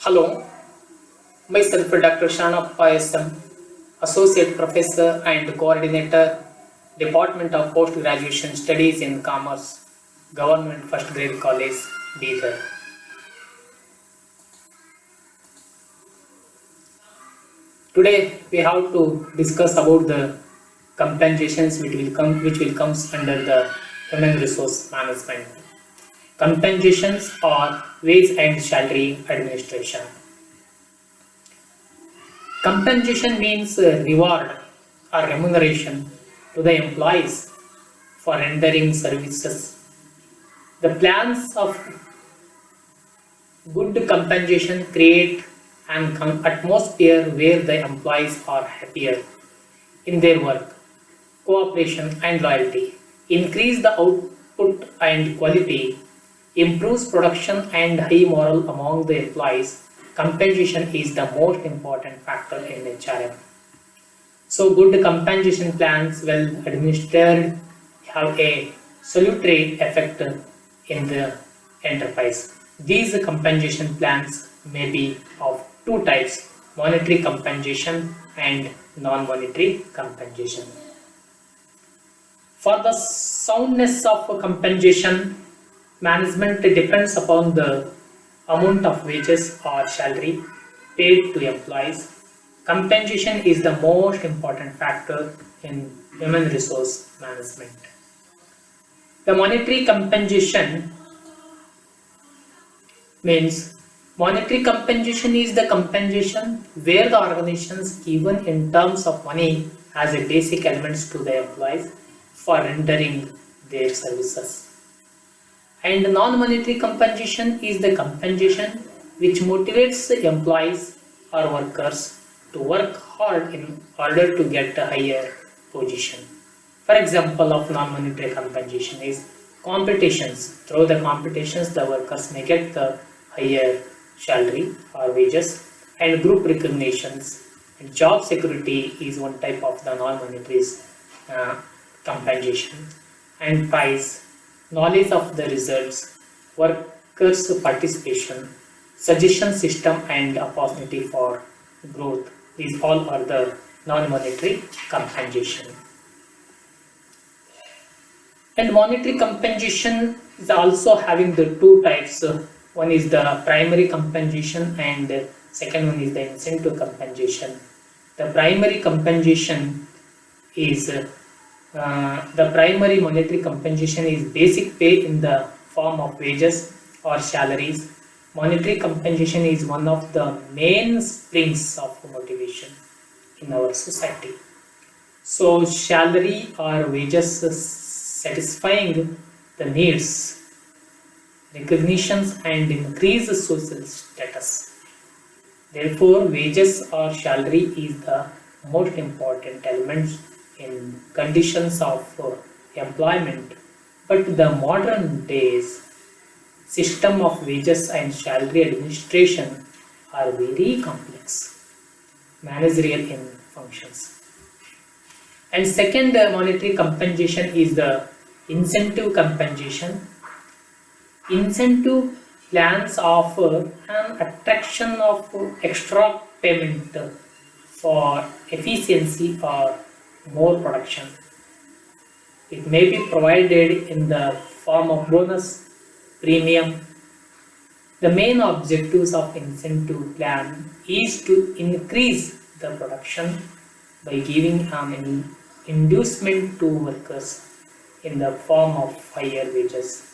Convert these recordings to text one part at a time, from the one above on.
Hello, myself Dr.Sharnappa SM, Associate Professor and Coordinator, Department of Post-Graduation Studies in Commerce, Government First Grade College, Bidar. Today we have to discuss about the compensations which will comes under the human resource management. Compensations or wage and salary administration. Compensation means reward or remuneration to the employees for rendering services. The plans of good compensation create an atmosphere where the employees are happier in their work, cooperation and loyalty, increase the output and quality, improves production and high morale among the employees. Compensation is the most important factor in HRM. So good compensation plans, well administered, have a salutary effect in the enterprise. These compensation plans may be of two types: monetary compensation and non-monetary compensation. For the soundness of compensation, management depends upon the amount of wages or salary paid to employees. Compensation is the most important factor in human resource management. The monetary compensation means monetary compensation is the compensation where the organization is given in terms of money as a basic elements to the employees for rendering their services. And non-monetary compensation is the compensation which motivates the employees or workers to work hard in order to get a higher position. For example of non-monetary compensation is competitions. Through the competitions, the workers may get the higher salary or wages, and group recognitions. And job security is one type of the non-monetary compensation. And prize, knowledge of the results, workers' participation, suggestion system and opportunity for growth. These all are the non-monetary compensation. And monetary compensation is also having the two types. One is the primary compensation and second one is the incentive compensation. The primary compensation is the primary monetary compensation is basic pay in the form of wages or salaries. Monetary compensation is one of the main springs of motivation in our society. So salary or wages satisfying the needs, recognitions and increase social status. Therefore, wages or salary is the most important element in conditions of employment. But the modern days system of wages and salary administration are very complex, managerial in functions. And second monetary compensation is the incentive compensation. Incentive plans offer an attraction of extra payment for efficiency or more production. It may be provided in the form of bonus, premium. The main objectives of incentive plan is to increase the production by giving an inducement to workers in the form of higher wages.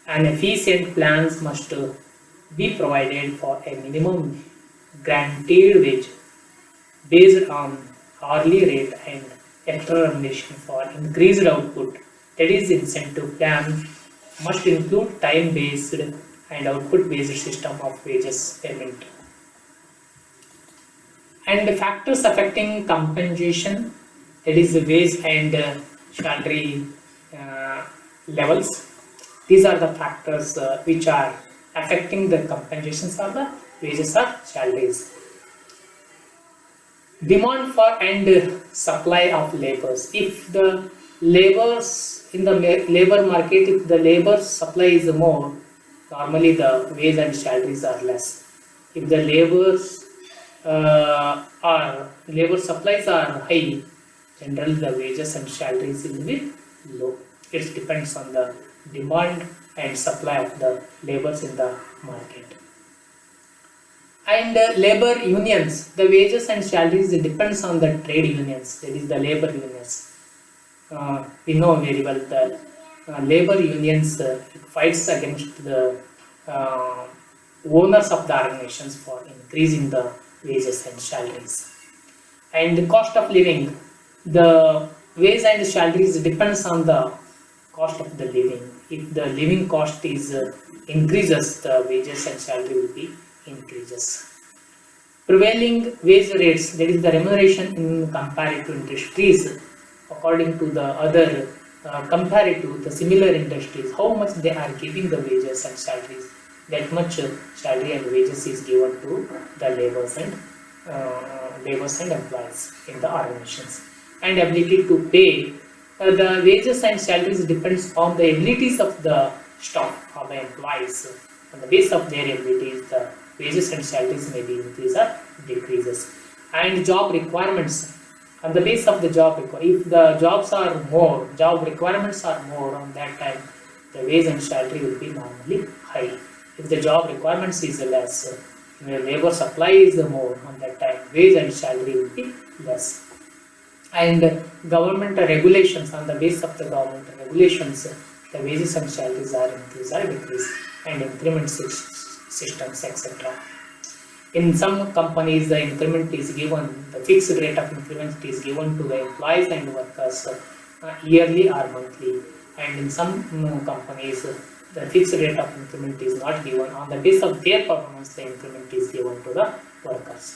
And efficient plans must be provided for a minimum guaranteed wage based on hourly rate and extra remuneration for increased output. That is, incentive plan must include time-based and output-based system of wages payment. And the factors affecting compensation, that is the wage and salary levels. These are the factors which are affecting the compensations or the wages or salaries. Demand for and supply of labors. If the labors in the labor market, if the labor supply is more, normally the wage and salaries are less. If the labor supplies are high, generally the wages and salaries will be low. It depends on the demand and supply of the labors in the market. And labor unions, the wages and salaries depends on the trade unions, that is the labor unions. We know very well that labor unions fights against the owners of the organizations for increasing the wages and salaries. And the cost of living, the wage and salaries depends on the cost of the living. If the living cost is increases, the wages and salary will be increases. Prevailing wage rates, that is the remuneration in comparative industries, according to the other comparative the similar industries, how much they are giving the wages and salaries, that much salary and wages is given to the laborers and employees in the organizations. And ability to pay, the wages and salaries depends on the abilities of the staff or the employees. On the base of their abilities, the wages and salaries may be increase or decreases. And job requirements, on the base of the job requirement, if the job requirements are more, on that time the wage and salary will be normally high. If the job requirements is less, the labor supply is more, on that time wage and salary will be less. And government regulations, on the base of the government regulations, the wages and salaries are increased or decreased, and increment systems, etc. In some companies, the increment is given, the fixed rate of increment is given to the employees and workers yearly or monthly. And in some companies, the fixed rate of increment is not given. On the basis of their performance, the increment is given to the workers.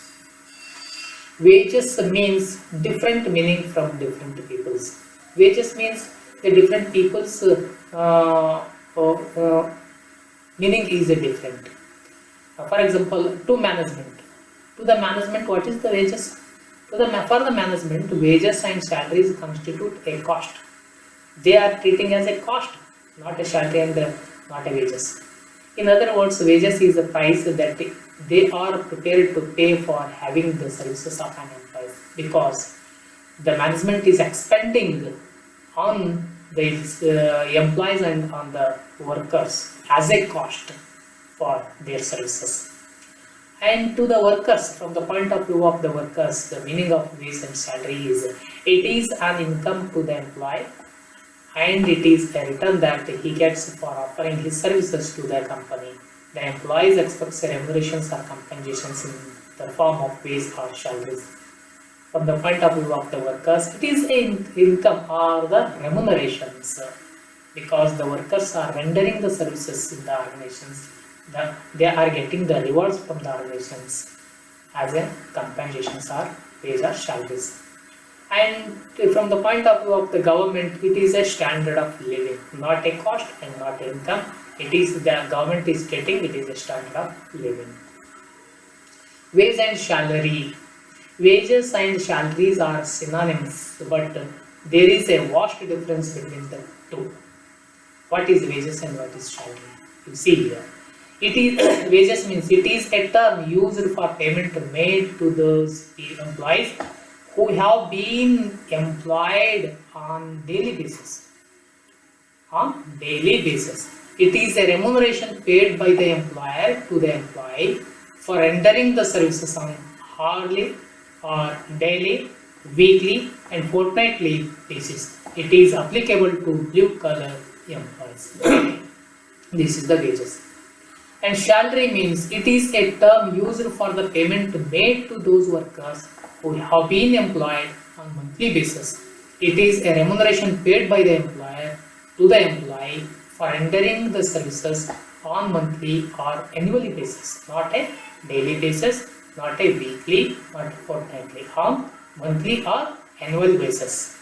Wages means different meaning from different peoples. Wages means the different people's meaning is different. For example, to the management, what is the wages? For the management, wages and salaries constitute a cost. They are treating as a cost, not a salary and not a wages. In other words, wages is a price that they are prepared to pay for having the services of an employee, because the management is expending on the employees and on the workers as a cost for their services. And to the workers, from the point of view of the workers, the meaning of wage and salary is, it is an income to the employee, and it is a return that he gets for offering his services to the company. The employees expects remunerations or compensations in the form of wage or salaries. From the point of view of the workers, it is an income or the remunerations, because the workers are rendering the services in the organizations. They are getting the rewards from the organizations as a compensations or wage or salaries. And from the point of view of the government, it is a standard of living, not a cost and not income. It is the government is getting, it is a standard of living. Wage and salary. Wages and salaries are synonyms, but there is a vast difference between the two. What is wages and what is salary? You see here. It is wages means it is a term used for payment made to those employees who have been employed on daily basis. It is a remuneration paid by the employer to the employee for rendering the services on hourly or daily, weekly and fortnightly basis. It is applicable to blue collar employees. This is the wages. And salary means it is a term used for the payment made to those workers who have been employed on monthly basis. It is a remuneration paid by the employer to the employee for rendering the services on monthly or annually basis, not a daily basis, not a weekly or fortnightly, on monthly or annual basis.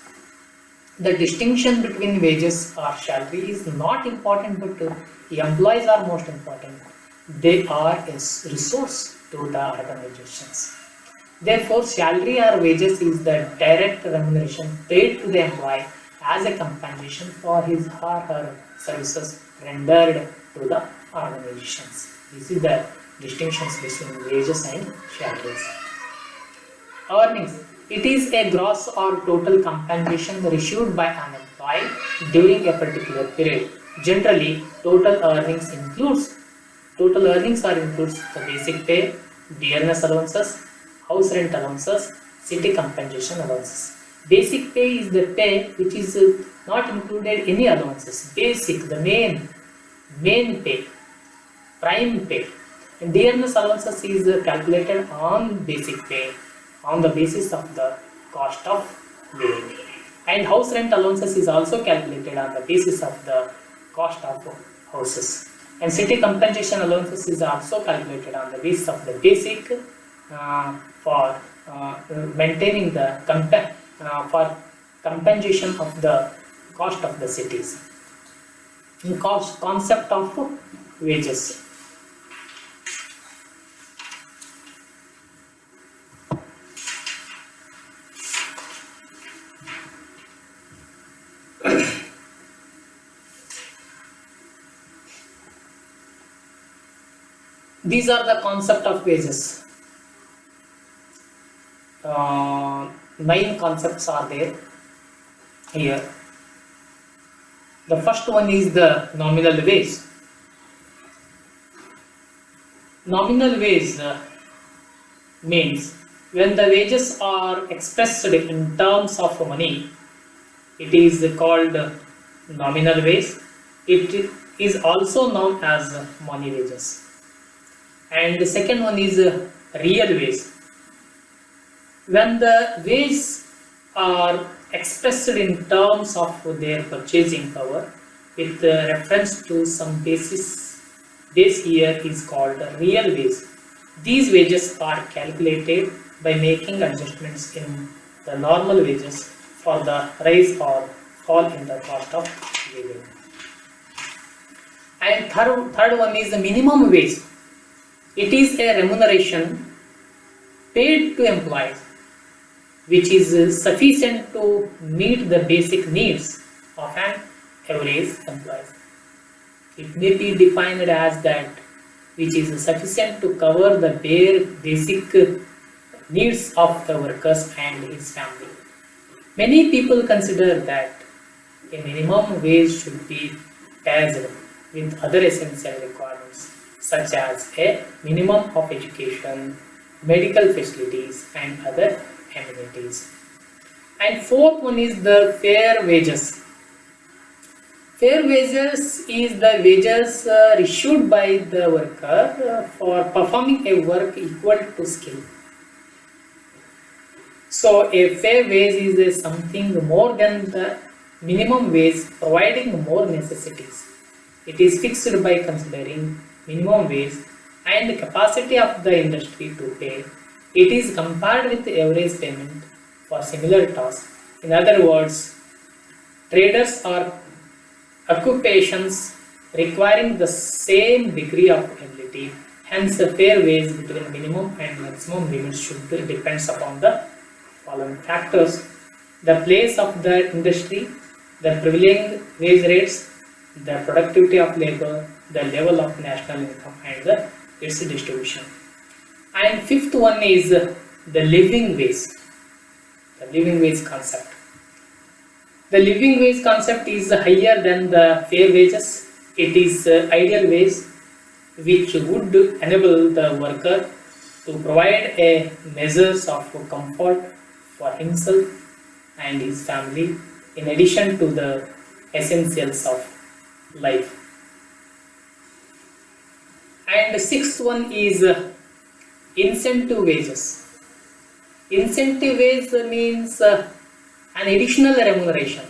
The distinction between wages or salary is not important, but employees are most important. They are a resource to the organizations. Therefore, salary or wages is the direct remuneration paid to the employee as a compensation for his or her services rendered to the organizations. This is the distinctions between wages and salaries. Earnings. It is a gross or total compensation received by an employee during a particular period. Generally, total earnings are includes the basic pay, dearness allowances, house rent allowances, city compensation allowances. Basic pay is the pay which is not included any allowances. Basic, the main pay, prime pay. And dearness allowances is calculated on basic pay on the basis of the cost of living. And house rent allowances is also calculated on the basis of the cost of houses. And city compensation allowances is also calculated on the basis of the basic for maintaining the for compensation of the cost of the cities. In concept of wages. These are the concept of wages. 9 concepts are there here. The first one is the nominal wage. Nominal wage means when the wages are expressed in terms of money, it is called nominal wage. It is also known as money wages. And the second one is real wage. When the wages are expressed in terms of their purchasing power with reference to some base year is called real wage. These wages are calculated by making adjustments in the normal wages for the rise or fall in the cost of living. And third one is the minimum wage. It is a remuneration paid to employees which is sufficient to meet the basic needs of an average employee. It may be defined as that which is sufficient to cover the bare basic needs of the workers and his family. Many people consider that a minimum wage should be paired with other essential requirements such as a minimum of education, medical facilities and other amenities. And fourth one is the fair wages. Fair wages is the wages issued by the worker for performing a work equal to skill. So a fair wage is something more than the minimum wage, providing more necessities. It is fixed by considering minimum wage and the capacity of the industry to pay. It is compared with the average payment for similar tasks. In other words, traders are occupations requiring the same degree of ability. Hence, the fair wage between minimum and maximum limits should depends upon the following factors: the place of the industry, the prevailing wage rates, the productivity of labor, the level of national income, and its distribution. And fifth one is the living wage. The living wage concept. The living wage concept is higher than the fair wages. It is ideal wage which would enable the worker to provide a measures of comfort for himself and his family in addition to the essentials of life. And the sixth one is incentive wages. Incentive wage means an additional remuneration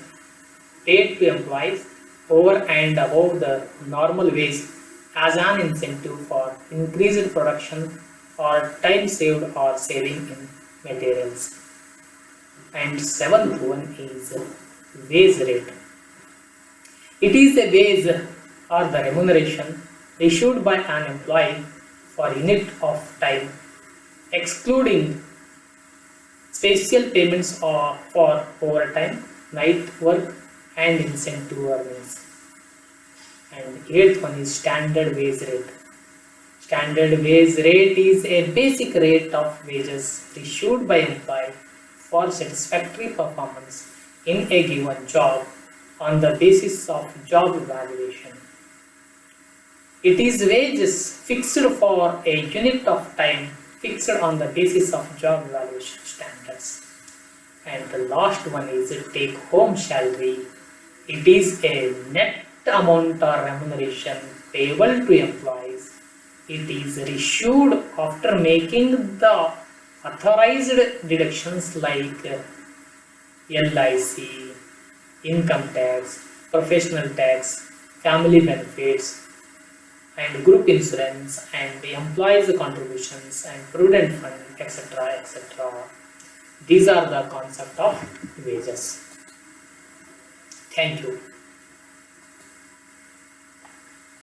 paid to employees over and above the normal wage as an incentive for increased production or time saved or saving in materials. And seventh one is wage rate. It is a wage or the remuneration issued by an employee for unit of time, excluding special payments for overtime, night work and incentive earnings. And eighth one is standard wage rate. Standard wage rate is a basic rate of wages issued by employee for satisfactory performance in a given job on the basis of job evaluation. It is wages fixed for a unit of time fixed on the basis of job evaluation standards. And the last one is take home salary. It is a net amount or remuneration payable to employees. It is issued after making the authorized deductions like LIC, income tax, professional tax, family benefits, and group insurance, and employees' contributions, and provident fund, etc. etc. These are the concept of wages. Thank you.